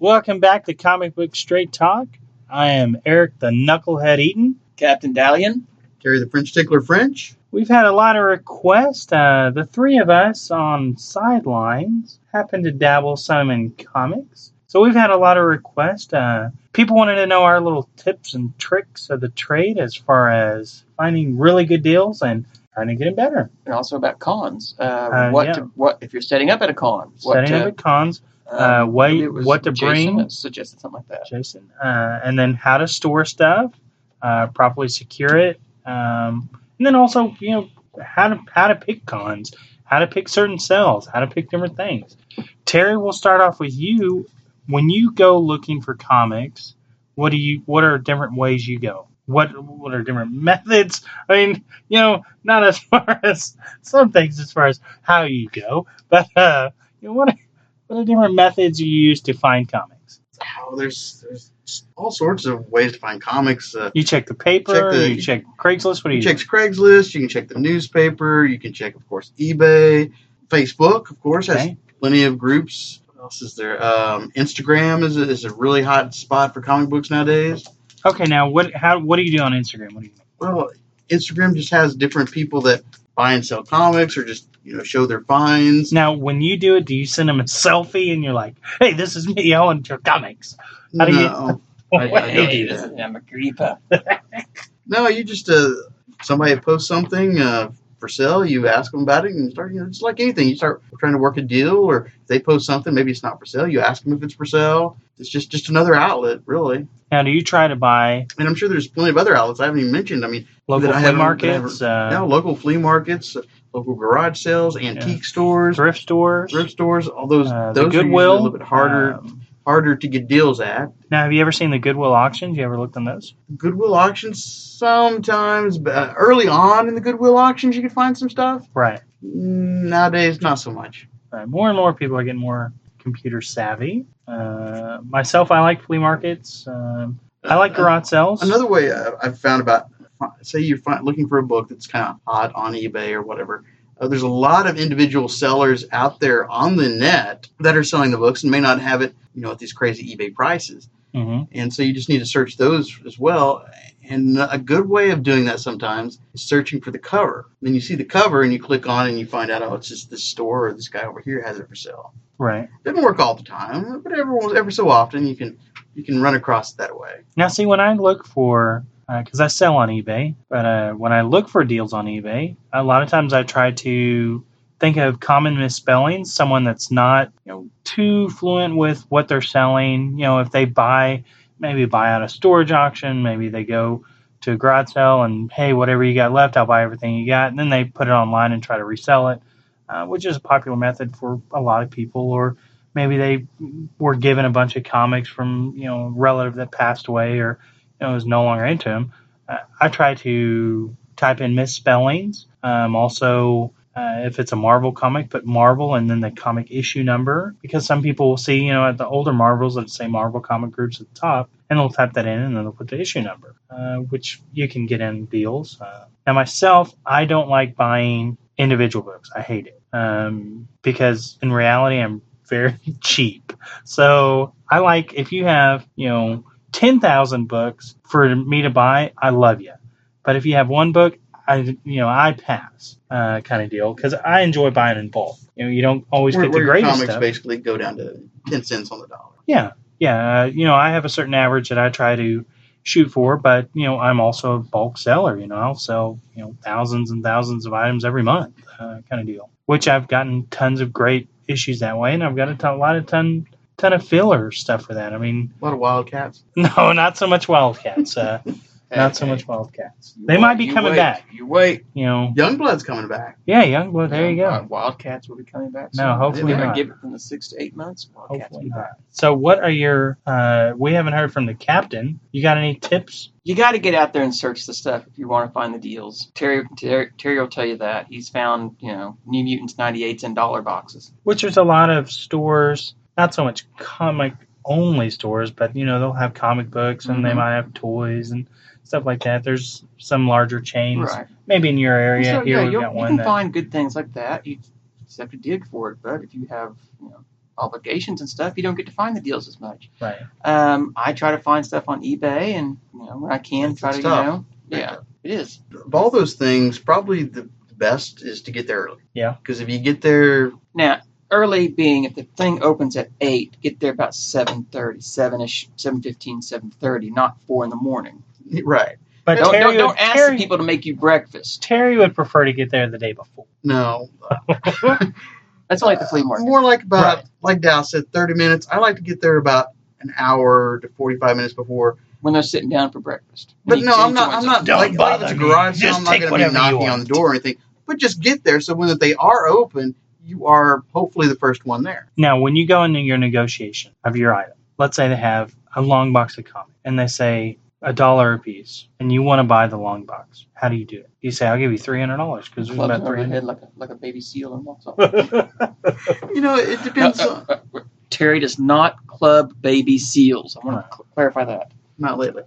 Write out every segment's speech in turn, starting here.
Welcome back to Comic Book Straight Talk. I am Eric the Knucklehead Eaton. Captain Dalian. Terry the French Tickler French. We've had a lot of requests. The three of us on Sidelines happen to dabble some in comics. So we've had a lot of requests. People wanted to know our little tips and tricks of the trade as far as finding really good deals and trying to get it better. And also about cons. What if you're setting up at a con? Setting up at cons. What to bring. Jason suggested something like that. Jason. And then how to store stuff, properly secure it. And then also, how to pick cons, how to pick certain sales, how to pick different things. Terry, we'll start off with you. When you go looking for comics, what are different ways you go? What are different methods? I mean, not as far as some things as far as how you go, but what are different methods you use to find comics? Oh, there's all sorts of ways to find comics. You check the paper, you check Craigslist. What do you check Craigslist, you can check the newspaper, you can check, of course, eBay. Facebook, of course, has plenty of groups. What else is there? Instagram is a really hot spot for comic books nowadays. Okay, now what do you do on Instagram? What do you do? Well, Instagram just has different people that buy and sell comics or just show their finds. Now, when you do it, do you send them a selfie and you're like, "Hey, this is me. I want your comics." How do you? I don't do that. I'm a creeper. No, you just somebody posts something for sale. You ask them about it and start. It's like anything. You start trying to work a deal, or if they post something, maybe it's not for sale. You ask them if it's for sale. It's just another outlet, really. Now, do you try to buy? And I'm sure there's plenty of other outlets I haven't even mentioned. I mean, local flea markets. Local flea markets. Local garage sales, antique stores, thrift stores, all those. The Goodwill, are a little bit harder to get deals at. Now, have you ever seen the Goodwill auctions? You ever looked on those? Goodwill auctions sometimes, but early on in the Goodwill auctions, you could find some stuff. Right. Nowadays, not so much. Right. More and more people are getting more computer savvy. Myself, I like flea markets. I like garage sales. Another way I've found about. Say you're looking for a book that's kind of hot on eBay or whatever. There's a lot of individual sellers out there on the net that are selling the books and may not have it, at these crazy eBay prices. Mm-hmm. And so you just need to search those as well. And a good way of doing that sometimes is searching for the cover. Then you see the cover and you click on it and you find out, it's just this store or this guy over here has it for sale. Right. Doesn't work all the time, but every so often you can run across it that way. Now, see, when I look for, because I sell on eBay, but when I look for deals on eBay, a lot of times I try to think of common misspellings, someone that's not too fluent with what they're selling. If they buy out a storage auction, maybe they go to a garage sale and, hey, whatever you got left, I'll buy everything you got. And then they put it online and try to resell it, which is a popular method for a lot of people. Or maybe they were given a bunch of comics from, a relative that passed away or is no longer into them. I try to type in misspellings. Also, if it's a Marvel comic, put Marvel and then the comic issue number, because some people will see, at the older Marvels, let's say Marvel comic groups at the top, and they'll type that in and then they'll put the issue number, which you can get in deals. Now, myself, I don't like buying individual books. I hate it because in reality, I'm very cheap. So I like if you have, 10,000 books for me to buy, I love you. But if you have one book, I pass kind of deal because I enjoy buying in bulk. You don't always get the greatest comics stuff. Basically go down to 10 cents on the dollar. Yeah. I have a certain average that I try to shoot for, but I'm also a bulk seller. I'll sell thousands and thousands of items every month, kind of deal. Which I've gotten tons of great issues that way, and I've got a ton of filler stuff for that. I mean, a lot of Wildcats. No, not so much Wildcats. Not so much Wildcats. They might be coming back. You wait. Youngblood's coming back. Yeah, Youngblood. There you go. Wildcats will be coming back soon. No, hopefully not. Give it from the 6 to 8 months. Wildcats will be back. So what are your, we haven't heard from the captain. You got any tips? You got to get out there and search the stuff if you want to find the deals. Terry will tell you that. He's found, New Mutants 98s in dollar boxes. Which there's a lot of stores, not so much comic-only stores, but, they'll have comic books and they might have toys and stuff like that. There's some larger chains, right? Maybe in your area. So, here you got one can find good things like that. You just have to dig for it. But if you have obligations and stuff, you don't get to find the deals as much. Right. I try to find stuff on eBay, and when I can, It's try to tough. yeah, it is. Of all those things, probably the best is to get there early. Yeah. Because if you get there, Now, early being if the thing opens at 8, get there about 7:30, 7-ish, 7:15, 7:30, not 4 in the morning. right? But Don't ask the people to make you breakfast. Terry would prefer to get there the day before. No, That's like the flea market. more like about Right. like Dow said, 30 minutes. I like to get there about an hour to 45 minutes before. When they're sitting down for breakfast. But And no, he I'm not. joins I'm not them. like if it's a garage sale. Just I'm not take going to whatever be you knocking want. on the door or anything. But just get there so when they are open, you are hopefully the first one there. Now, when you go into your negotiation of your item, let's say they have a long box of comics and they say $1 a piece, and you want to buy the long box. How do you do it? You say, "I'll give you $300 because there's Clubs about over the 300." head like a baby seal and walks off. It depends. on, Terry does not club baby seals. I want to clarify that. not lately.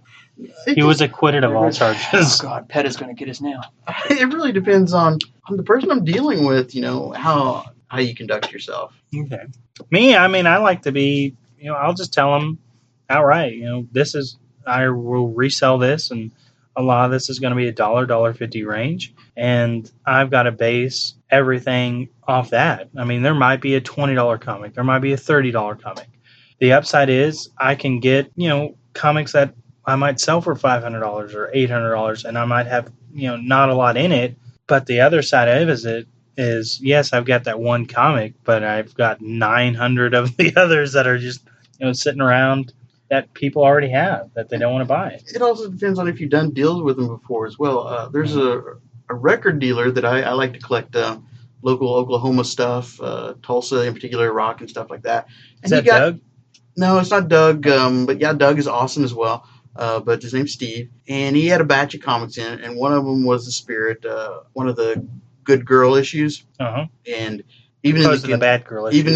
He was acquitted of all Oh charges. God, Pet is going to get us now. It really depends on the person I'm dealing with. How you conduct yourself. Okay. Me, I mean, I like to be, I'll just tell them outright, I will resell this, and a lot of this is going to be $1.50 range, and I've got to base everything off that. I mean, there might be a $20 comic, there might be a $30 comic. The upside is I can get, comics that I might sell for $500 or $800, and I might have, not a lot in it. But the other side of it is yes, I've got that one comic, but I've got 900 of the others that are just, sitting around that people already have that they don't want to buy. It also depends on if you've done deals with them before as well. There's a record dealer that I like to collect local Oklahoma stuff, Tulsa in particular, rock and stuff like that. Is that Doug? No, it's not Doug. But yeah, Doug is awesome as well. But his name's Steve, and he had a batch of comics in it, and one of them was the Spirit, one of the Good Girl issues, Uh-huh. and even Opposed to the bad girl issues.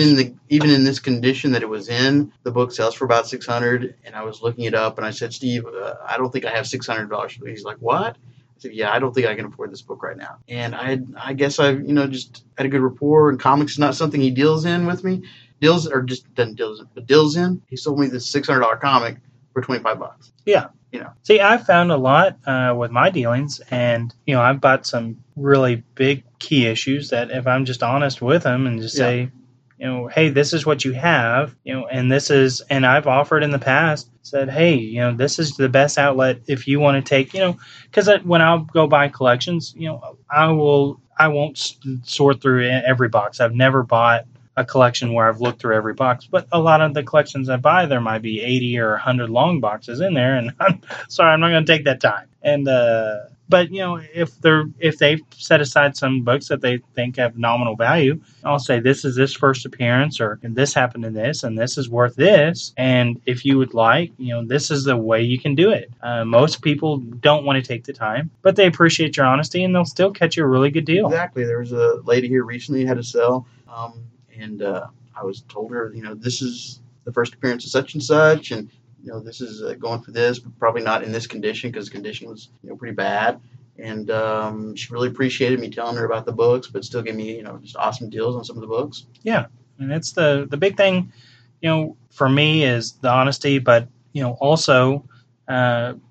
even in this condition that it was in, the book sells for about $600. And I was looking it up, and I said, Steve, I don't think I have $600. He's like, what? I said, yeah, I don't think I can afford this book right now. And I guess I've just had a good rapport, and comics is not something he deals in with me. Deals or just doesn't deals in, but deals in. He sold me this $600 comic for $25. Yeah. See, I've found a lot with my dealings, and I've bought some really big key issues that if I'm just honest with them and just say, hey, this is what you have, and I've offered in the past, said, hey, this is the best outlet if you want to take, because when I'll go buy collections, I won't sort through every box. I've never bought a collection where I've looked through every box, but a lot of the collections I buy, there might be 80 or 100 long boxes in there, and I'm sorry, I'm not going to take that time. And but if they've set aside some books that they think have nominal value, I'll say this is this first appearance, or this happened in this, and this is worth this, and if you would like, this is the way you can do it. Most people don't want to take the time, but they appreciate your honesty, and they'll still catch you a really good deal. Exactly. There was a lady here recently who had to sell. And I was told her, this is the first appearance of such and such, and this is going for this, but probably not in this condition because the condition was pretty bad. And she really appreciated me telling her about the books, but still gave me just awesome deals on some of the books. Yeah, and it's the big thing, for me is the honesty, but also.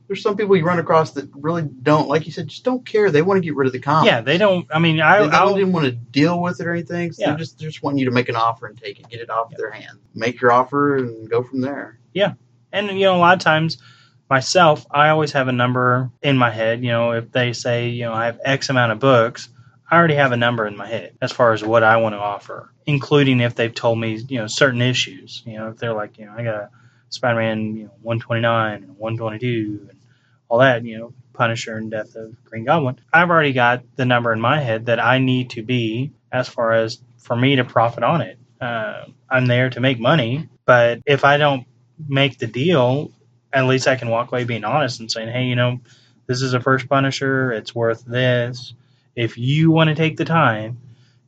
There's some people you run across that really don't, like you said, just don't care. They want to get rid of the comic. Yeah, they don't. I mean, They don't even want to deal with it or anything. So Yeah. they're just wanting you to make an offer and take it, get it off their hand, make your offer, and go from there. And a lot of times, myself, I always have a number in my head. If they say, I have X amount of books, I already have a number in my head as far as what I want to offer, including if they've told me, certain issues. If they're like, I got a Spider-Man, 129 and 122 and all that, Punisher and Death of Green Goblin. I've already got the number in my head that I need to be as far as for me to profit on it. I'm there to make money, but if I don't make the deal, at least I can walk away being honest and saying, hey, this is a first Punisher. It's worth this. If you want to take the time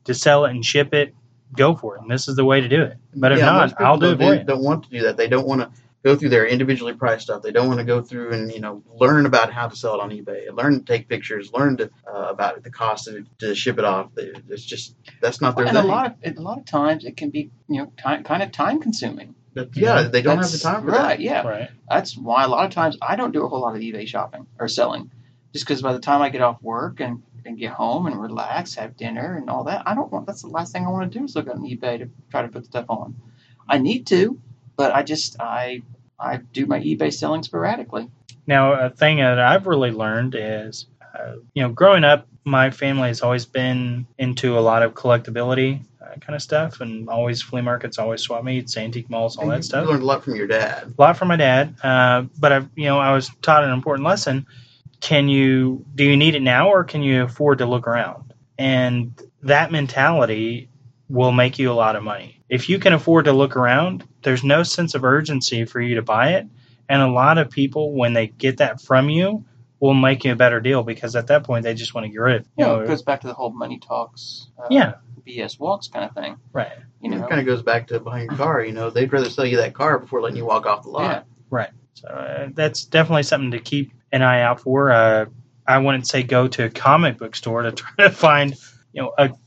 to sell it and ship it, go for it. And this is the way to do it. But if Most not, people I'll do it for you. Don't want to do that. They don't want to go through their individually priced stuff. They don't want to go through and learn about how to sell it on eBay, learn to take pictures, learn to about the cost to ship it off. It's just that's not their And thing. a lot of times it can be kind of time consuming. They don't have the time for that. Right, yeah. Right. That's why a lot of times I don't do a whole lot of eBay shopping or selling, just because by the time I get off work and get home and relax, have dinner and all that, that's the last thing I want to do is look on eBay to try to put stuff on. I need to, but I do my eBay selling sporadically. Now, a thing that I've really learned is, growing up, my family has always been into a lot of collectability kind of stuff, and always flea markets, always swap meets, antique malls, all that stuff. You learned a lot from your dad. A lot from my dad, but I was taught an important lesson. Do you need it now, or can you afford to look around? And that mentality will make you a lot of money. If you can afford to look around, there's no sense of urgency for you to buy it. And a lot of people, when they get that from you, will make you a better deal, because at that point they just want to get rid of it. It goes back to the whole money talks, BS walks kind of thing. Right. It kind of goes back to buying your car. They'd rather sell you that car before letting you walk off the lot. Yeah. Right. So that's definitely something to keep an eye out for. I wouldn't say go to a comic book store to try to find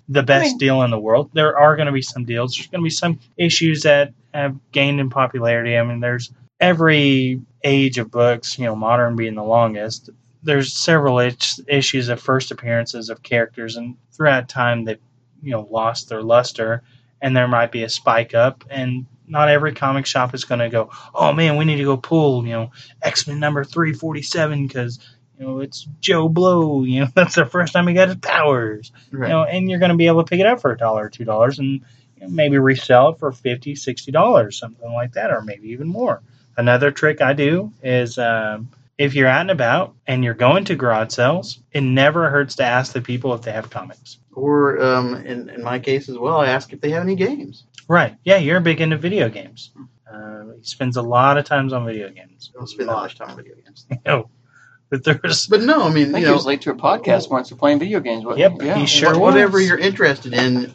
the best deal in the world. There are going to be some deals. There's going to be some issues that have gained in popularity. I mean, there's every age of books, modern being the longest. There's several issues of first appearances of characters, and throughout time they've lost their luster, and there might be a spike up, and not every comic shop is going to go, oh man, we need to go pull X-Men number 347 because it's Joe Blow. That's the first time he got his powers. Right. And you're going to be able to pick it up for $1 or $2 and maybe resell it for $50, $60, something like that, or maybe even more. Another trick I do is if you're out and about and you're going to garage sales, it never hurts to ask the people if they have comics. Or in my case as well, I ask if they have any games. Right. Yeah, you're big into video games. He spends a lot of times on video games. I don't spend that much time on video games. But no, I mean, I think he was late to a podcast once for playing video games. Yep, he sure was. Whatever you're interested in,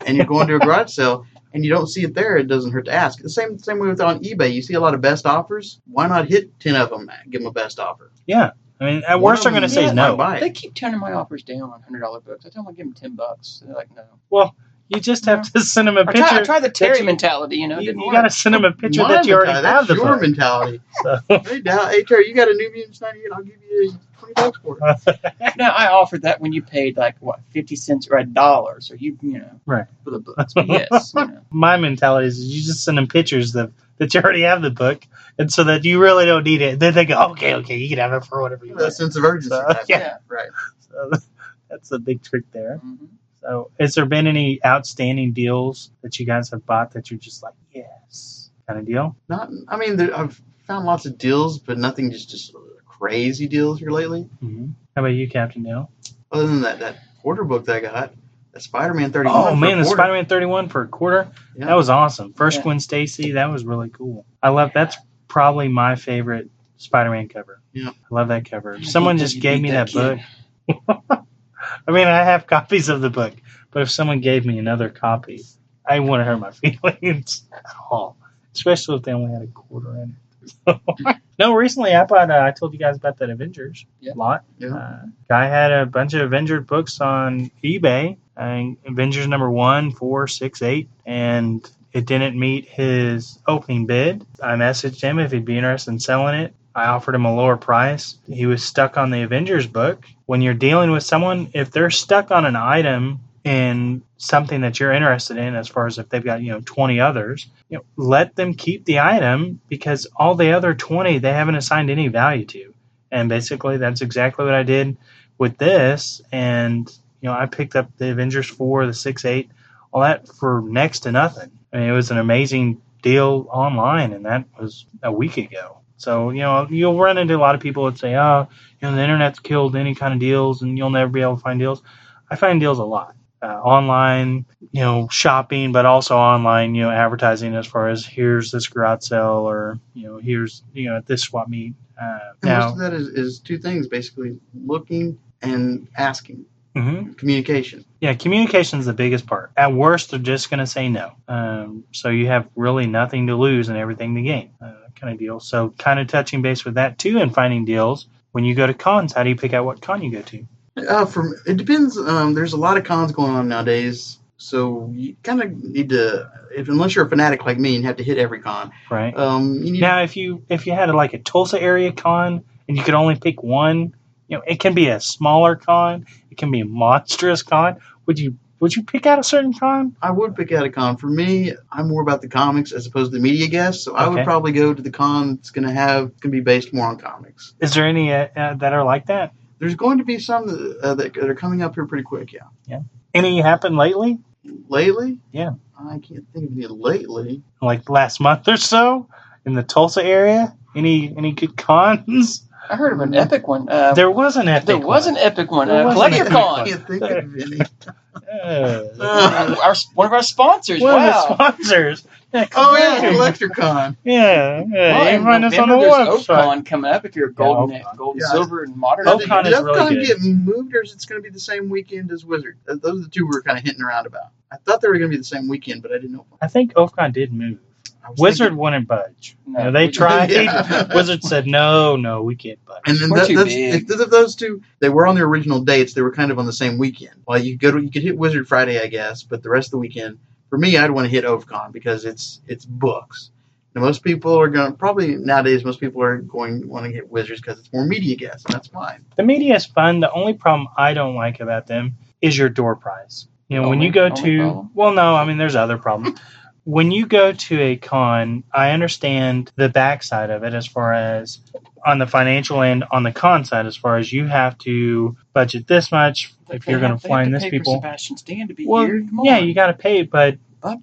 and you're going to a garage sale, and you don't see it there, it doesn't hurt to ask. The same way with on eBay. You see a lot of best offers. Why not hit 10 of them and give them a best offer? Yeah. I mean, at worst, they're going to say no. They keep turning my offers down on $100 books. I tell them I'll give them $10. They're like, no. Well, you just have to send them a picture. I try the Terry mentality, You got to send them a picture that you already have. That's your mentality. So. Hey, Terry, you got a New Mutants 98? I'll give you $20 for it. Now, I offered that when you paid 50 cents or $1, so right for the books. But yes, my mentality is you just send them pictures that you already have the book, and so that you really don't need it. Then they go, okay, you can have it for whatever you want. That sense of urgency. Yeah, right. So that's a big trick there. Mm-hmm. So, has there been any outstanding deals that you guys have bought that you're just like, yes, kind of deal? I've found lots of deals, but nothing just crazy deals here lately. Mm-hmm. How about you, Captain Dale? Other than that quarter book that I got, the Spider-Man 31. Oh man, the Spider-Man 31 for a quarter. Yeah. That was awesome. First Gwen Stacy, that was really cool. I love that's probably my favorite Spider-Man cover. Yeah, I love that cover. If someone just gave me that book. I mean, I have copies of the book, but if someone gave me another copy, I wouldn't hurt my feelings at all, especially if they only had a quarter in it. No, recently I told you guys about that Avengers lot. Yeah. Guy had a bunch of Avengers books on eBay, Avengers number 1, 4, 6, 8, and it didn't meet his opening bid. I messaged him if he'd be interested in selling it. I offered him a lower price. He was stuck on the Avengers book. When you're dealing with someone, if they're stuck on an item in something that you're interested in, as far as if they've got 20 others, let them keep the item, because all the other 20 they haven't assigned any value to. And basically that's exactly what I did with this. And I picked up the Avengers 4, the 6, 8, all that for next to nothing. I mean, it was an amazing deal online, and that was a week ago. So, you'll run into a lot of people that say, the internet's killed any kind of deals and you'll never be able to find deals. I find deals a lot. Online, shopping, but also online, advertising, as far as here's this garage sale, or, here's, at this swap meet. Most of that is two things, basically: looking and asking. Mm-hmm. Communication. Yeah, communication is the biggest part. At worst, they're just going to say no. So you have really nothing to lose and everything to gain. kind of deal. So kind of touching base with that too and finding deals. When you go to cons, how do you pick out what con you go to? It depends. There's a lot of cons going on nowadays, so you kind of need to, unless you're a fanatic like me, you have to hit every con. Right. You need Now, if you had like a Tulsa area con and you could only pick one, it can be a smaller con, it can be a monstrous con. Would you pick out a certain con? I would pick out a con. For me, I'm more about the comics as opposed to the media guests, so I would Okay. probably go to the con that's going to be based more on comics. Is there any that are like that? There's going to be some that are coming up here pretty quick, yeah. Any happen lately? Lately? Yeah. I can't think of any lately. Like last month or so in the Tulsa area? Any good cons? I heard of an epic one. There was an epic. There was an epic one. There was an Collector epic I Con. can't think of any. One of our sponsors. One Wow. of the sponsors. Yeah, Oh, yeah, Collector. Collector Con. Yeah. Well, You and can find us on the November there's website. Ocon coming up if you're gold, Yeah, gold, Yeah. silver, and modern. Ocon Did is really Ocon good. get moved, or is it going to be the same weekend as Wizard? Those are the two we were kind of hinting around about. I thought they were going to be the same weekend, but I didn't know. I think Ofcon did move. I was Wizard thinking- wouldn't budge. No, They Wizard- tried. Yeah. Wizard said, no, we can't budge. And then We're too that's big. if those two, they were on their original dates. They were kind of on the same weekend. Well, you could hit Wizard Friday, I guess, but the rest of the weekend, for me, I'd want to hit OVCon because it's books. Now, most people are going to nowadays. Most people are going to want to hit Wizards because it's more media guests, and that's fine. The media is fun. The only problem I don't like about them is your door prize. When you go Only to, problem? well, no, I mean, there's other problems. When you go to a con, I understand the backside of it as far as on the financial end, on the con side, as far as you have to budget this much if you're going to fly in this people. Sebastian Stan to be Well, here. Come yeah, on. you got to pay, but Fuck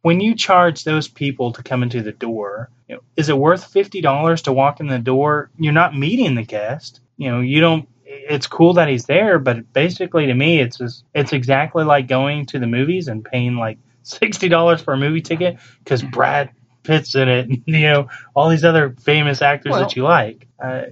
when you charge those people to come into the door, is it worth $50 to walk in the door? You're not meeting the guest. You don't. It's cool that he's there, but basically to me, it's exactly like going to the movies and paying like $60 for a movie ticket because Brad Pitt's in it. All these other famous actors that you like.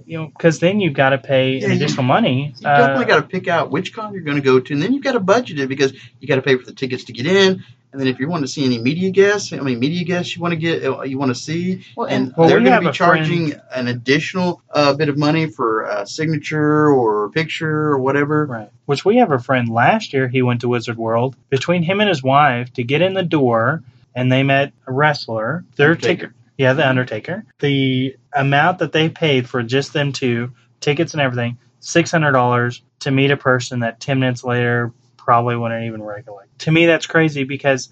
Because then you've got to pay Yeah, additional money. You definitely got to pick out which con you're going to go to, and then you've got to budget it because you got to pay for the tickets to get in. And then if you want to see any media guests you want to see, Well, and Well, they're we going have to a be charging an additional bit of money for a signature or a picture or whatever. Right. Which we have a friend last year, he went to Wizard World. Between him and his wife, to get in the door, and they met a wrestler. Their Undertaker. ticket, yeah, the Undertaker. The amount that they paid for just them two, tickets and everything, $600 to meet a person that 10 minutes later probably wouldn't even recollect. To me, that's crazy because,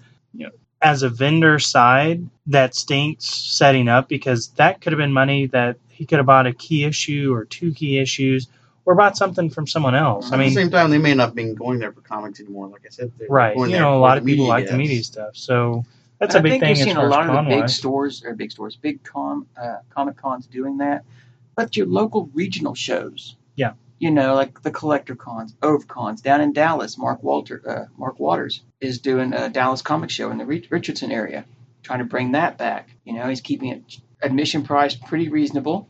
as a vendor side, that stinks setting up because that could have been money that he could have bought a key issue or 2 key issues or bought something from someone else. At the same time, they may not have been going there for comics anymore. Like I said, they're right. going A there lot for of people media like the media guests. stuff. So that's And a big thing I think as you've seen far a as lot of the con-wise. big Comic Cons doing that. But your local regional shows. Yeah. Like the Collector Cons, OVCons down in Dallas. Mark Waters is doing a Dallas comic show in the Richardson area, trying to bring that back. He's keeping it admission price pretty reasonable.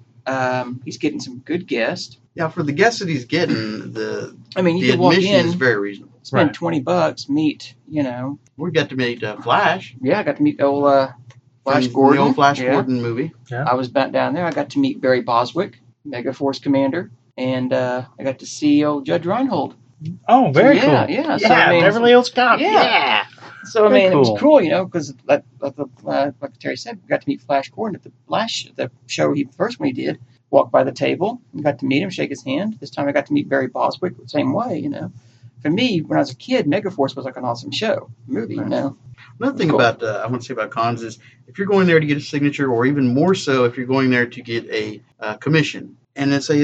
He's getting some good guests. Yeah, for the guests that he's getting, the You can walk admission in, is very reasonable. spend Right. $20, meet. We got to meet Flash. Yeah, I got to meet old Flash from Gordon. The old Flash Yeah. Gordon movie. I was back down there. I got to meet Barry Boswick, Megaforce Commander, and I got to see old Judge Reinhold. Oh, very cool. Yeah, so, Yeah, Beverly Hills Cop. Yeah. So Very it was cool. cool, because like Terry said, we got to meet Flash Gordon at the show when he did. Walked by the table, and got to meet him, shake his hand. This time I got to meet Barry Boswick the same way. For me, when I was a kid, Megaforce was like an awesome movie. Another thing Cool. about I want to say about cons is if you're going there to get a signature, or even more so if you're going there to get a commission, and then say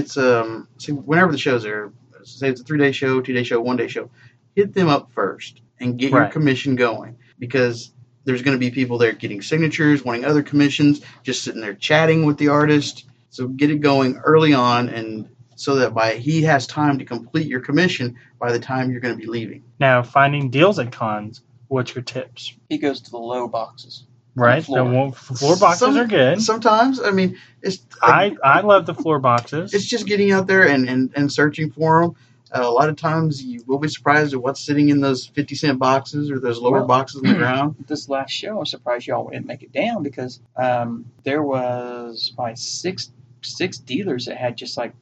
whenever the shows are, say it's a 3-day show, 2-day show, 1-day show, hit them up first and get your Right. commission going because there's going to be people there getting signatures, wanting other commissions, just sitting there chatting with the artist. So get it going early on, and so that he has time to complete your commission by the time you're going to be leaving. Now, finding deals at cons, what's your tips? He goes to the low boxes. Right? floor. The floor boxes are good. Sometimes, it's I love the floor boxes. it's just getting out there and searching for them. A lot of times you will be surprised at what's sitting in those 50-cent boxes or those lower Well, boxes on the ground. This last show, I'm surprised y'all didn't make it down because there was probably six dealers that had just like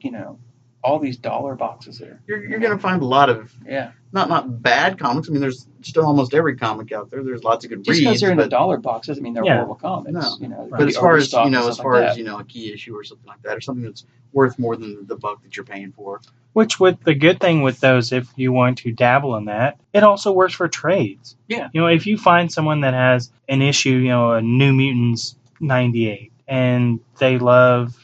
all these dollar boxes there. You're going to find a lot of Yeah, not bad comics. I mean, there's just almost every comic out there. There's lots of good just because reads. they're in the but, dollar box doesn't mean they're Yeah. horrible comics. No. They but could as be far as overstocked and stuff like that. a key issue or something like that, or something that's worth more than the buck that you're paying for. Which, with the good thing with those, if you want to dabble in that, it also works for trades. Yeah. If you find someone that has an issue, a New Mutants 98, and they love,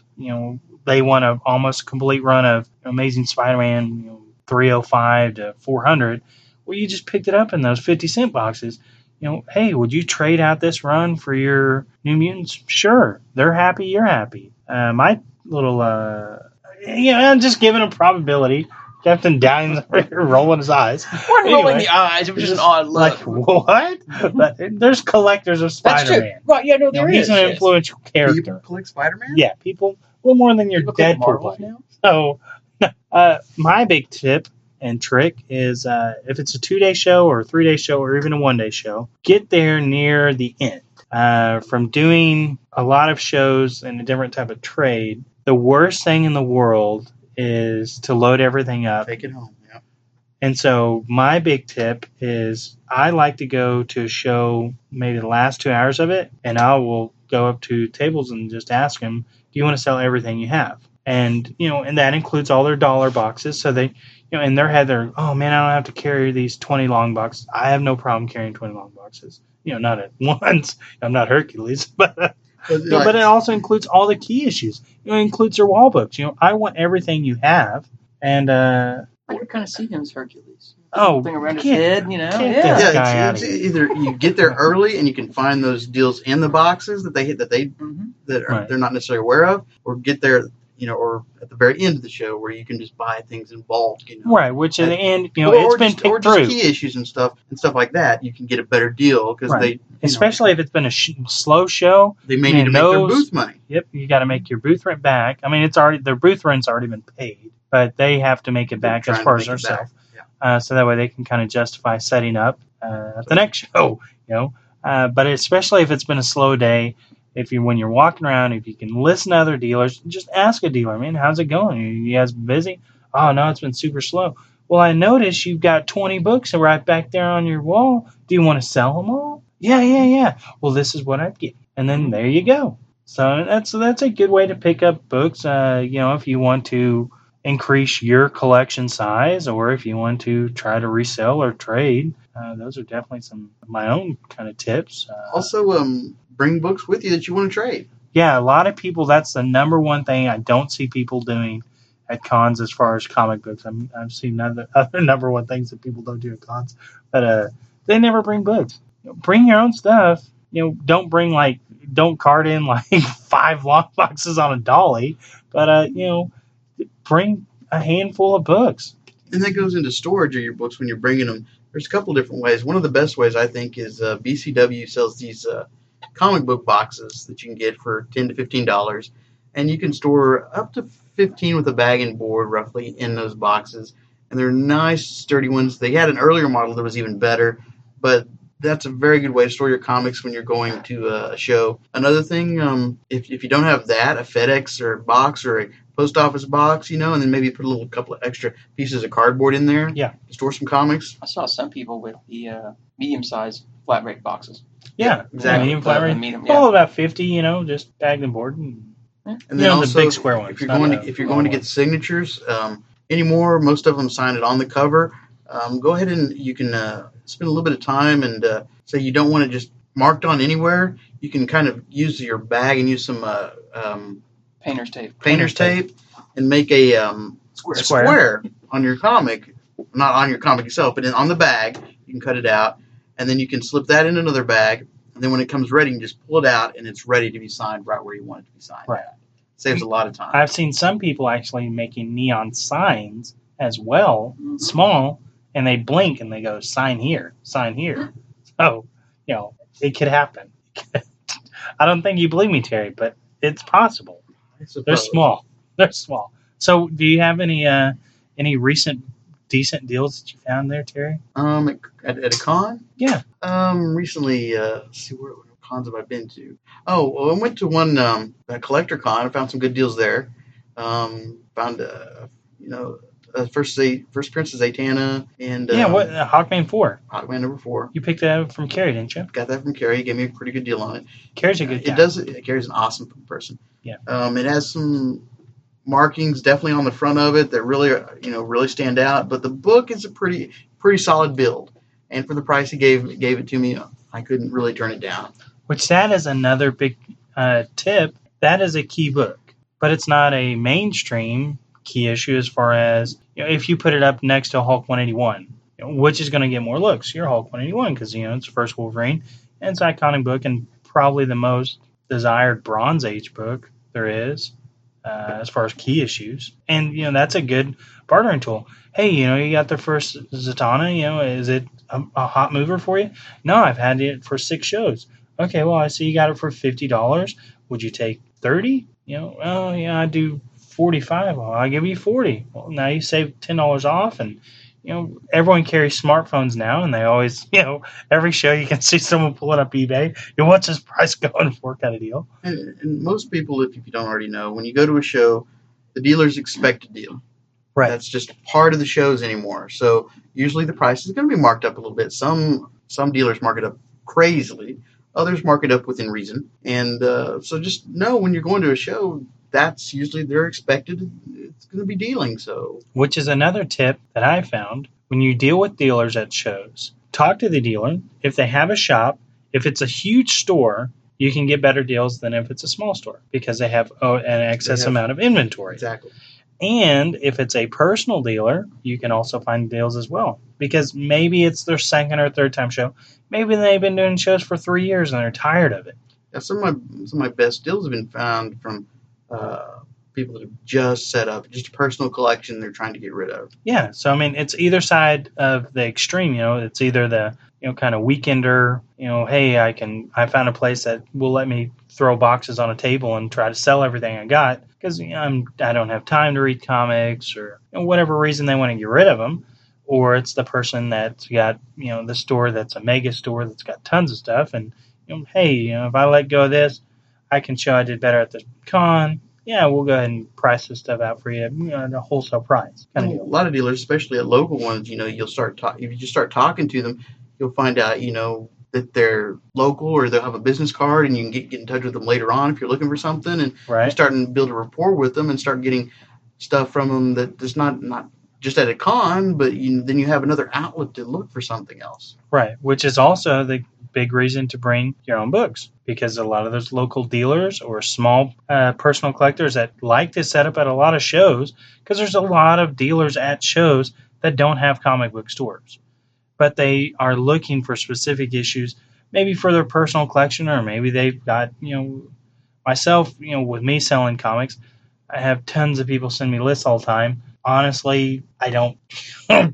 they want a almost complete run of Amazing Spider-Man, 305 to 400. Well, you just picked it up in those 50-cent boxes. Hey, would you trade out this run for your New Mutants? Sure. They're happy. You're happy. My little, I'm just giving a probability. Captain Downey's rolling his eyes. We're rolling Anyway, the eyes. It was just an odd like, look. what? But there's collectors of That's true. Spider-Man. Right? Yeah. No, there is. He's an yes. influential People character. collect Spider-Man? Yeah, people, a little more than your People collect Deadpool. Marvels Play. now. So, my big tip and trick is if it's a 2-day show or a 3-day show or even a 1-day show, get there near the end. From doing a lot of shows in a different type of trade, the worst thing in the world is to load everything up. Take it home. Yeah. And so my big tip is I like to go to a show maybe the last 2 hours of it, and I will go up to tables and just ask them, do you want to sell everything you have? And, and that includes all their dollar boxes. So they, in their head, they're, oh man, I don't have to carry these 20 long boxes. I have no problem carrying 20 long boxes. Not at once. I'm not Hercules, but it also includes all the key issues. It includes their wall books. I want everything you have. And, I could kind of see him as Hercules. oh, Thing around his can't- head, can't Yeah. this guy Yeah, out it's of here. either you get there early and you can find those deals in the boxes that they Mm-hmm. Right. they're not necessarily aware of, or get there, or at the very end of the show where you can just buy things in bulk, right, which in the end, or it's been just, or picked just through. key issues and stuff like that. You can get a better deal because Right. Especially if it's been a slow show. they may need to make their those- booth money. Yep, you got to make your booth rent back. I mean, their booth rent's already been paid, but they have to make it They're back as trying far to as make it themselves. back. So that way they can kind of justify setting up at the next show. But especially if it's been a slow day, when you're walking around, if you can listen to other dealers, just ask a dealer, man, how's it going? You guys busy? Oh no, it's been super slow. Well, I noticed you've got 20 books right back there on your wall. Do you want to sell them all? Yeah. Well, this is what I'd get, and then there you go. So that's a good way to pick up books. If you want to increase your collection size, or if you want to try to resell or trade, those are definitely some of my own kind of tips. Also, bring books with you that you want to trade. Yeah, a lot of people, that's the number one thing I don't see people doing at cons as far as comic books. I've seen other number one things that people don't do at cons, but they never bring books. Bring your own stuff. Don't cart in like 5 long boxes on a dolly, but bring a handful of books. And that goes into storage of your books when you're bringing them. There's a couple different ways. One of the best ways, I think, is BCW sells these comic book boxes that you can get for $10 to $15, and you can store up to 15 with a bag and board roughly in those boxes. And they're nice, sturdy ones. They had an earlier model that was even better, but that's a very good way to store your comics when you're going to a show. Another thing, if you don't have that, a FedEx or a box or a post office box, and then maybe put a couple of extra pieces of cardboard in there. Yeah. To store some comics. I saw some people with the medium-sized flat rate boxes. Yeah, exactly. Medium flat rate. Medium, Oh, about 50, just bagged and board. And And You then know, the also, big square ones, if you're not going the to small get ones. signatures anymore, most of them sign it on the cover. Go ahead and you can spend a little bit of time and say you don't want it just marked on anywhere. You can kind of use your bag and use some Painter's tape. painter's tape and make a square on your comic, not on your comic itself, but on the bag. You can cut it out, and then you can slip that in another bag. And then when it comes ready, you can just pull it out, and it's ready to be signed right where you want it to be signed. Right. Saves a lot of time. I've seen some people actually making neon signs as well, small, and they blink and they go, sign here, sign here. So, it could happen. I don't think you believe me, Terry, but it's possible. I suppose. They're small. They're small. So, do you have any recent decent deals that you found there, Terry? At a con? Yeah. Recently, let's see, what cons have I been to? Oh, well, I went to one a collector con. I found some good deals there. Found First Prince of Zatanna and What Hawkman 4? Hawkman number 4. You picked that up from Carrie, didn't you? Got that from Carrie. He gave me a pretty good deal on it. Carrie's a good guy. Carrie's an awesome person. Yeah. It has some markings definitely on the front of it that really stand out. But the book is a pretty solid build, and for the price he gave it to me, I couldn't really turn it down. Which that is another big tip. That is a key book, but it's not a mainstream key issue as far as if you put it up next to Hulk 181, which is going to get more looks. You're Hulk 181 because it's the first Wolverine, and it's an iconic book and probably the most desired Bronze Age book there is. As far as key issues. And, that's a good bartering tool. Hey, you got the first Zatanna, is it a hot mover for you? No, I've had it for 6 shows. Okay, well, I see you got it for $50. Would you take 30? Oh, yeah, I do 45. Well, I'll give you 40. Well, now you save $10 off, and everyone carries smartphones now, and they always, every show you can see someone pulling up eBay. What's this price going for kind of deal? And most people, if you don't already know, when you go to a show, the dealers expect a deal. Right. That's just part of the shows anymore. So usually the price is going to be marked up a little bit. Some dealers mark it up crazily. Others mark it up within reason. And so just know when you're going to a show, that's usually they're expected. It's going to be dealing. So, which is another tip that I found when you deal with dealers at shows. Talk to the dealer. If they have a shop, if it's a huge store, you can get better deals than if it's a small store because they have an excess amount of inventory. Exactly. And if it's a personal dealer, you can also find deals as well because maybe it's their second or third time show. Maybe they've been doing shows for 3 years and they're tired of it. Yeah, some of my best deals have been found from people that have just set up just a personal collection they're trying to get rid of. Yeah, so it's either side of the extreme. It's either the kind of weekender. Hey, I found a place that will let me throw boxes on a table and try to sell everything I got because I don't have time to read comics or whatever reason they want to get rid of them. Or it's the person that's got the store that's a mega store that's got tons of stuff and hey, if I let go of this, I can show I did better at the con. Yeah, we'll go ahead and price this stuff out for you at a wholesale price. A lot of dealers, especially at local ones, you'll start if you just start talking to them, you'll find out, that they're local or they'll have a business card and you can get in touch with them later on if you're looking for something and you're starting to build a rapport with them and start getting stuff from them that's not just at a con, but then you have another outlet to look for something else. Right, which is also the big reason to bring your own books because a lot of those local dealers or small personal collectors that like to set up at a lot of shows because there's a lot of dealers at shows that don't have comic book stores, but they are looking for specific issues, maybe for their personal collection or maybe they've got, myself, with me selling comics, I have tons of people send me lists all the time. Honestly, I don't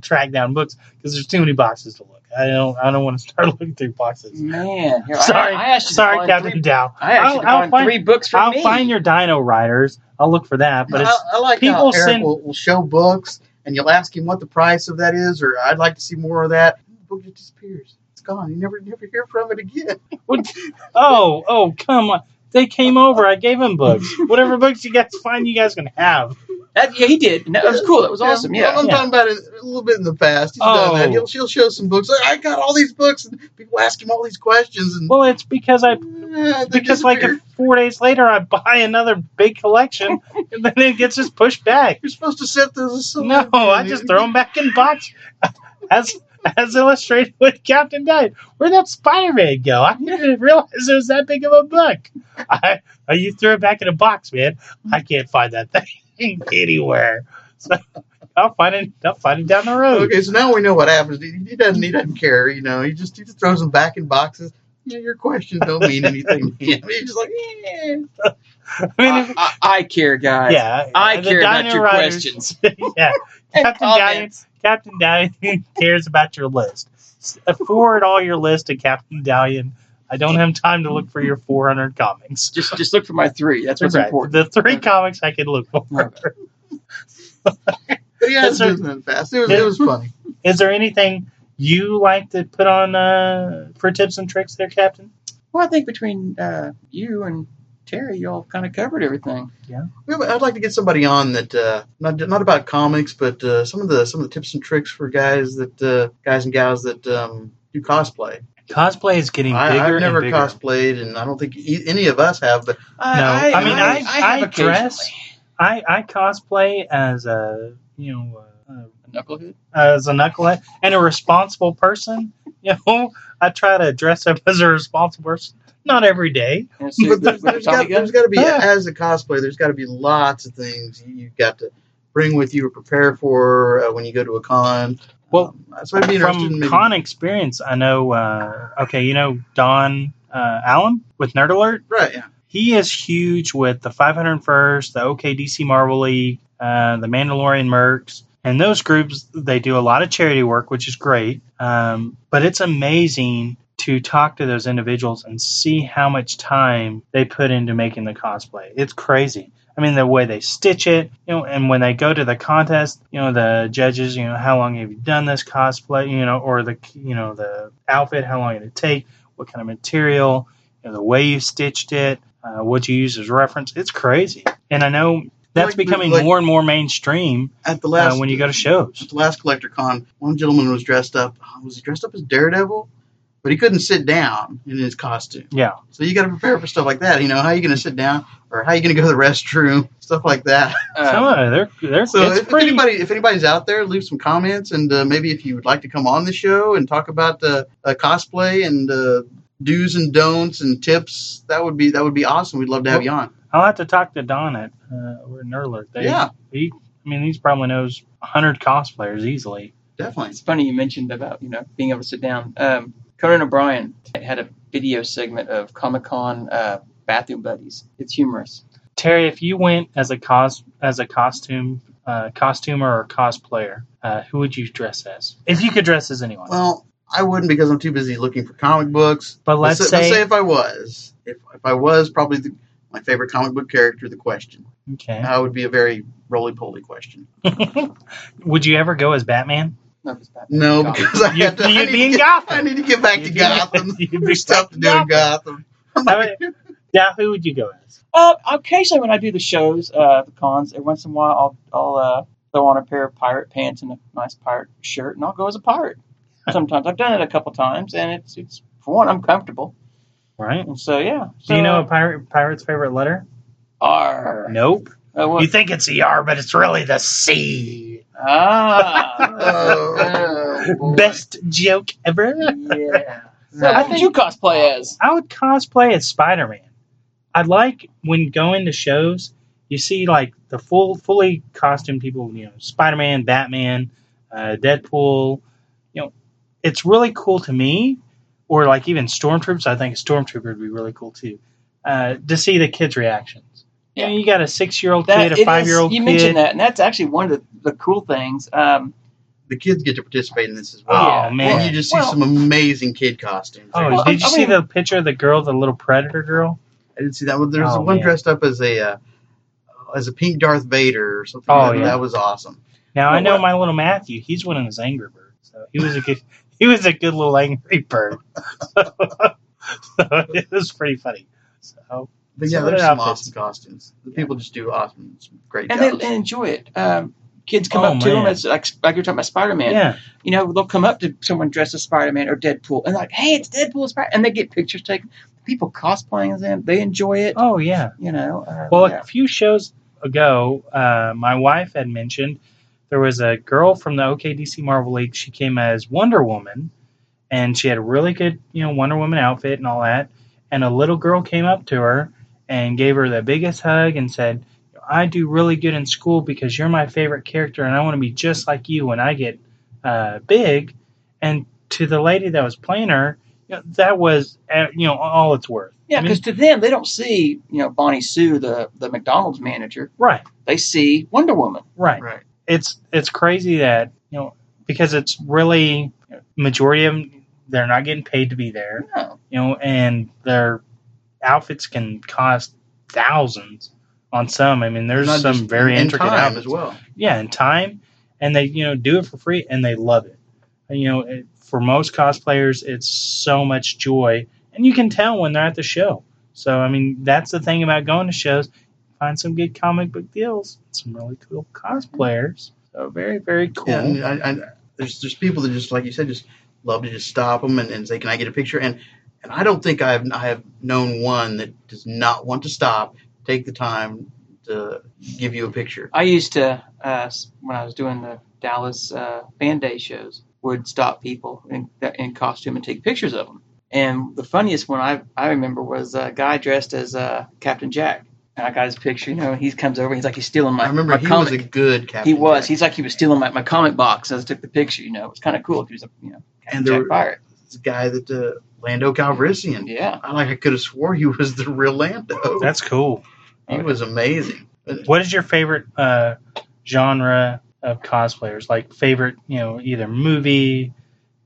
track down books because there's too many boxes to look. I don't want to start looking through boxes. Man, here, sorry, I asked you sorry, Captain Dow. I asked you to find 3 books for me. I'll find your Dino Riders. I'll look for that. But I like people how Eric will show books and you'll ask him what the price of that is, or I'd like to see more of that. The book just disappears. It's gone. You never hear from it again. Oh, come on. They came over. I gave them books. Whatever books you guys find, you guys can have. Yeah, he did. That was cool. That was awesome. Yeah. I'm talking about it a little bit in the past. He's done that. He'll show some books. Like, I got all these books, and people ask him all these questions. And well, it's because like 4 days later, I buy another big collection, and then it gets just pushed back. You're supposed to set those aside. No, I just throw them back in box as illustrated with Captain Diet. Where'd that Spider-Man go? I didn't realize it was that big of a book. You threw it back in a box, man. I can't find that thing anywhere. So I'll find it down the road. Okay, so now we know what happens. He doesn't care. He just throws them back in boxes. Your questions don't mean anything to him. He's just like, yeah. I care, guys. Yeah, I care about your questions. Yeah, Captain Dallion cares about your list. Forward all your list to Captain Dallion. I don't have time to look for your 400 comics. Just look for my 3. That's what's important. The 3 comics I can look for. But yeah, Is there- it's moving fast. It was funny. Is there anything you like to put on for tips and tricks there, Captain? Well, I think between you and Terry, y'all kind of covered everything. Yeah, but I'd like to get somebody on that not about comics, but some of the tips and tricks for guys and gals that do cosplay. Cosplay is getting bigger I've never and bigger. cosplayed, and I don't think any of us have. But I have dress. occasionally. I cosplay as A knucklehead. as a knucklehead and a responsible person. I try to dress up as a responsible person. Not every day. And so but there's got to be, as a cosplayer, there's got to be lots of things you've got to bring with you or prepare for when you go to a con. Well, so I'd be interested from in maybe, con experience, I know. Don Allen with Nerd Alert. right? Yeah. He is huge with the 501st, the OKDC Marvel League, the Mandalorian Mercs, and those groups. They do a lot of charity work, which is great. But it's amazing to talk to those individuals and see how much time they put into making the cosplay. It's crazy. I mean, the way they stitch it, and when they go to the contest, the judges, how long have you done this cosplay, or the outfit, how long did it take, what kind of material, the way you stitched it, what you use as reference. It's crazy. And I know that's becoming more and more mainstream at the last when you go to shows. At the last Collector Con, one gentleman was dressed up. Was he dressed up as Daredevil? But he couldn't sit down in his costume. Yeah. So you got to prepare for stuff like that. How are you going to sit down, or how are you going to go to the restroom, stuff like that. They're so if anybody's out there, leave some comments, and maybe if you would like to come on the show and talk about cosplay and do's and don'ts and tips, that would be awesome. We'd love to have you on. I'll have to talk to Don at Nerd Alert. He probably knows 100 cosplayers easily. Definitely. It's funny you mentioned about being able to sit down. Conan O'Brien had a video segment of Comic-Con bathroom buddies. It's humorous. Terry, if you went as a costumer or cosplayer, who would you dress as? If you could dress as anyone. Well, I wouldn't because I'm too busy looking for comic books. But let's say if I was, probably my favorite comic book character, the Question. Okay. That would be a very roly-poly question. Would you ever go as Batman? No, because I need to get back to Gotham. There's stuff to do in Gotham. Who would you go as? Occasionally when I do the shows, the cons, every once in a while I'll throw on a pair of pirate pants and a nice pirate shirt, and I'll go as a pirate. Sometimes I've done it a couple times, and it's for one, I'm comfortable. Right. And so yeah. Do you know a pirate's favorite letter? R. Nope. You think it's the R, but it's really the C. Best joke ever. Yeah. So what would you cosplay as? I would cosplay as Spider-Man. I'd like when going to shows, you see like the fully costumed people, Spider-Man, Batman, Deadpool. It's really cool to me. Or like even Stormtroopers. I think a Stormtrooper would be really cool too. To see the kids' reactions. Yeah. You got a 6-year-old kid, a 5-year-old kid. You mentioned that, and that's actually one of the cool things. The kids get to participate in this as well. Oh, man. And you just see some amazing kid costumes. Oh, did you see the picture of the girl, the little Predator girl? I didn't see that one. There's one dressed up as a pink Darth Vader or something. That was awesome. Now, I know my little Matthew, he's one of his Angry Birds. So he was a good little angry bird. So it was pretty funny. So, but yeah, there's some awesome costumes. The people just do awesome, great jobs. And they enjoy it. Kids come up to them, as like you're talking about Spider-Man. Yeah. They'll come up to someone dressed as Spider-Man or Deadpool and like, hey, it's Deadpool, and they get pictures taken. People cosplaying as them, they enjoy it. Oh, yeah. A few shows ago, my wife had mentioned there was a girl from the OKDC Marvel League. She came as Wonder Woman, and she had a really good, Wonder Woman outfit and all that. And a little girl came up to her and gave her the biggest hug and said, I do really good in school because you're my favorite character, and I want to be just like you when I get big. And to the lady that was playing her, that was, all it's worth. Yeah, because to them, they don't see, Bonnie Sue, the McDonald's manager. Right. They see Wonder Woman. Right. It's crazy that, because it's really, majority of them, they're not getting paid to be there. No. And their outfits can cost thousands on some. I mean, there's some very intricate outfits as well. Yeah, and time. and they do it for free, and they love it. And, for most cosplayers, it's so much joy, and you can tell when they're at the show. So I mean, that's the thing about going to shows. Find some good comic book deals, some really cool cosplayers. So very, very cool. Yeah, and there's people that just, like you said, just love to just stop them and say, "Can I get a picture?" And I don't think I have known one that does not want to stop, take the time to give you a picture. I used to, when I was doing the Dallas Fan Day shows, would stop people in costume and take pictures of them. And the funniest one I remember was a guy dressed as Captain Jack. And I got his picture, and he comes over. He's like, he's stealing my. I remember my he comic. was a good Captain. He was. Jack. He's like he was stealing my comic box as I took the picture. It was kind of cool. He was a Captain Jack pirate. This guy that Lando Calrissian. Yeah. I could have swore he was the real Lando. That's cool. He was amazing. What is your favorite genre of cosplayers? Like favorite, either movie,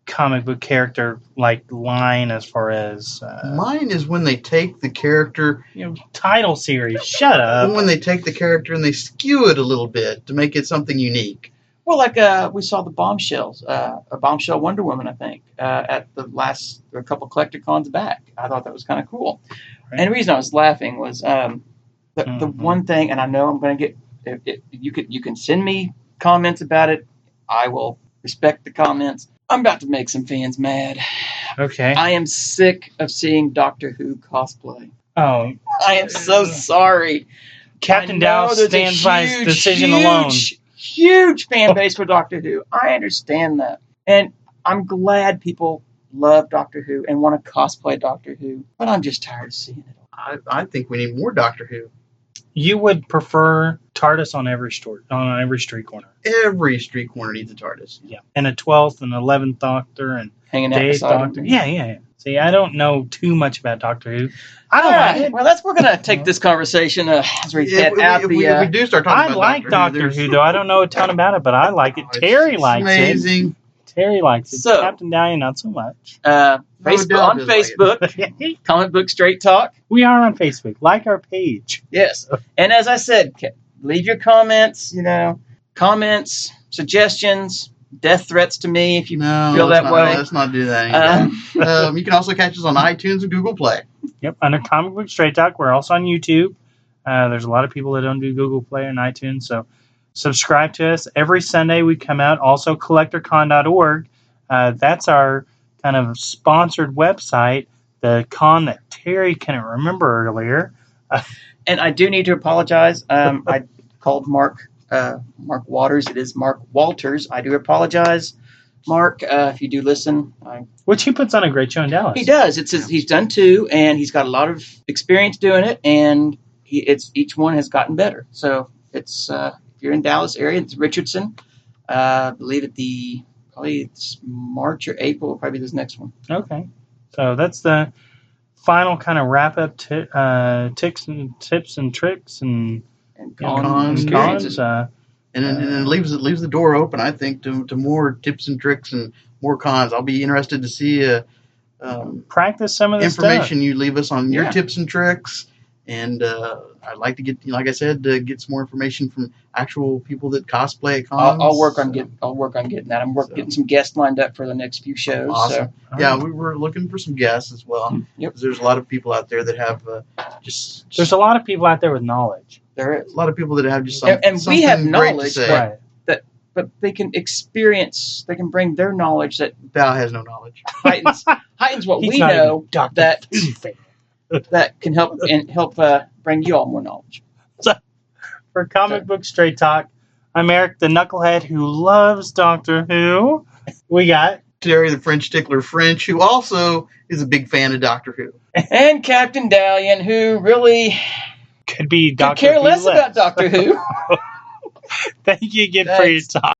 comic book character, like line as far as mine is when they take the character, title series. Shut up. When they take the character and they skew it a little bit to make it something unique. Well, like we saw the Bombshells, a Bombshell Wonder Woman, I think, at a couple collector cons back. I thought that was kind of cool. Right. And the reason I was laughing was the one thing, and I know I'm going to get. You can send me comments about it. I will respect the comments. I'm about to make some fans mad. Okay. I am sick of seeing Doctor Who cosplay. Oh. I am so sorry. Captain Dallas stands by his decision alone. Huge fan base for Doctor Who. I understand that. And I'm glad people love Doctor Who and want to cosplay Doctor Who. But I'm just tired of seeing it. I think we need more Doctor Who. You would prefer TARDIS on every street corner. Every street corner needs a TARDIS. Yeah, and a 12th and 11th Doctor and hanging out beside Doctor. Yeah. See, I don't know too much about Doctor Who. I don't like it. Well, we're going to take this conversation as we get out the. If we do start talking about like Doctor Who, though. I don't know a ton about it, but I like it. Terry likes amazing. Terry likes it. So, Captain Dahlia, not so much. Facebook, Comic Book Straight Talk. We are on Facebook. Like our page. Yes. And as I said, leave your comments, comments, suggestions, death threats to me if you feel that way. Let's not do that anymore. You can also catch us on iTunes and Google Play. Yep, under Comic Book Straight Talk. We're also on YouTube. There's a lot of people that don't do Google Play and iTunes, so subscribe to us. Every Sunday we come out. Also, collectorcon.org. That's our kind of sponsored website, the con that Terry couldn't remember earlier. And I do need to apologize. I called Mark Waters. It is Mark Walters. I do apologize, Mark, if you do listen. Which he puts on a great show in Dallas. He does. He's done two, and he's got a lot of experience doing it, and each one has gotten better. So it's if you're in Dallas area, it's Richardson. I believe it's March or April will probably be this next one. Okay. So that's the final kind of wrap up tips and tips and tricks and cons. And then leaves the door open, I think, to more tips and tricks and more cons. I'll be interested to see practice some of the information stuff you leave us on your tips and tricks. And I'd like to get, like I said, to get some more information from actual people that cosplay at cons. I'll work on getting that. I'm getting some guests lined up for the next few shows. Awesome. So. Yeah, we were looking for some guests as well. Yep. There's a lot of people out there that have There's a lot of people out there with knowledge. There is a lot of people that have just something. And we have knowledge, right? But they can experience. They can bring their knowledge that Val has no knowledge. heightens what we know. That can help bring you all more knowledge. So, for Comic Book Straight Talk, I'm Eric, the knucklehead who loves Doctor Who. We got Terry, the French tickler French, who also is a big fan of Doctor Who, and Captain Dahlian, who really could care less about Doctor Who. Thank you again for your time.